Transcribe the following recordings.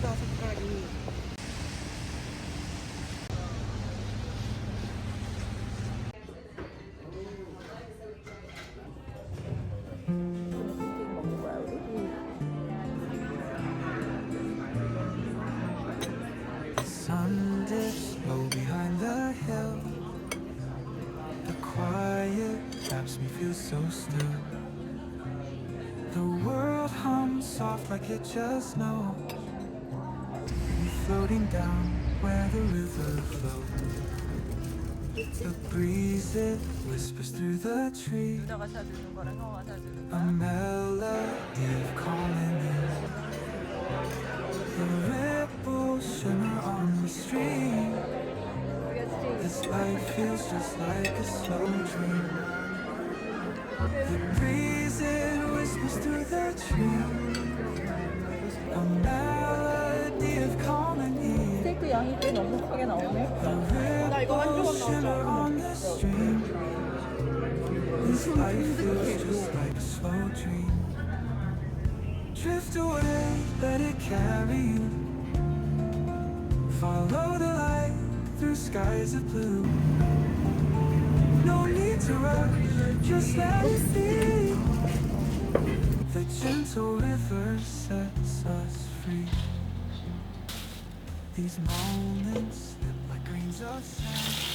예쁘다 색깔이. 먹는 거야 우리? Sun dips low behind the hill. The quiet wraps me feel so still. The world hums soft like it just knows. I'm floating down where the river flows. The breeze it whispers through the trees. 누나가 사주는 거랑 형아가 사주는 A 거야? melody of calling you. The ripples shimmer on the stream. This life feels just like a slow dream. The breeze it whispers through the trees. A melody of calling you. 스테이크 양이 꽤 넉넉하게 나오네. 나 이거 한 조각 나왔어. This life feels just like a slow dream. Drift away, let it carry you. Follow the light through skies of blue. No need to rush, just let it be. The gentle river sets us free. These moments slip like grains of sand.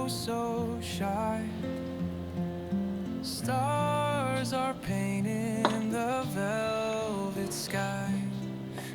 so shy. Stars are painting the velvet sky.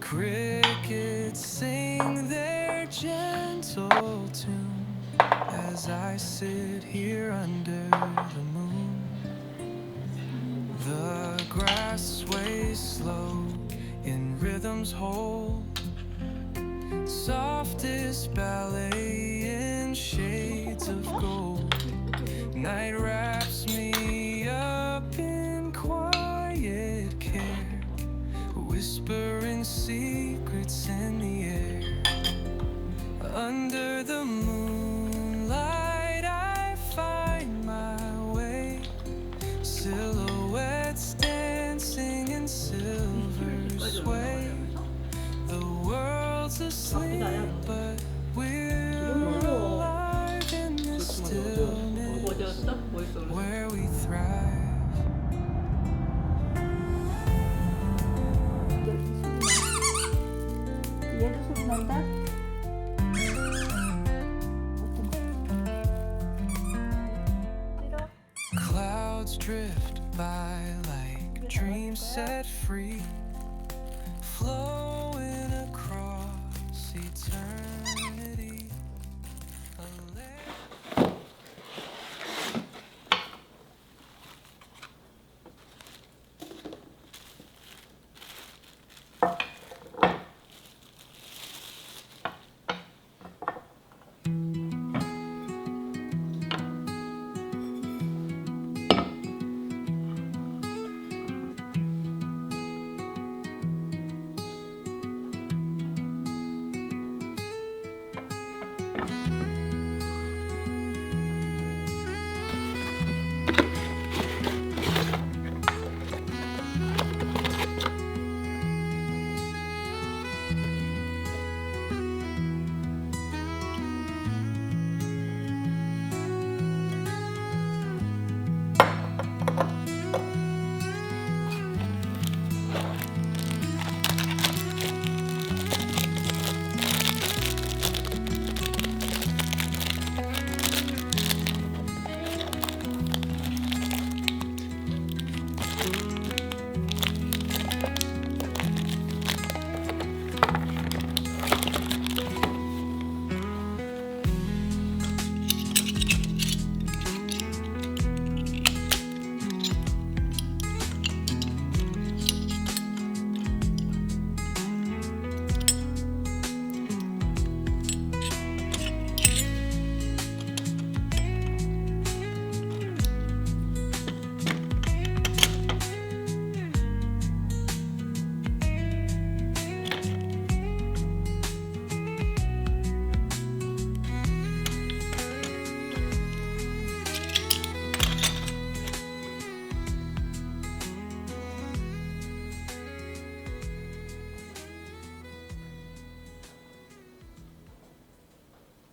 Crickets sing their gentle tune as I sit here under the moon. The grass sways slow in rhythms whole, softest ballet in shades of gold. Night wraps me up in quiet care, whispering secrets in the air. Under the moonlight I find my way, silhouettes dancing in silver sway. The world's asleep, but we're alive in the stillness where we thrive. 얘도 소리 난다? Clouds drift by like dreams set free, flowing across eternity. A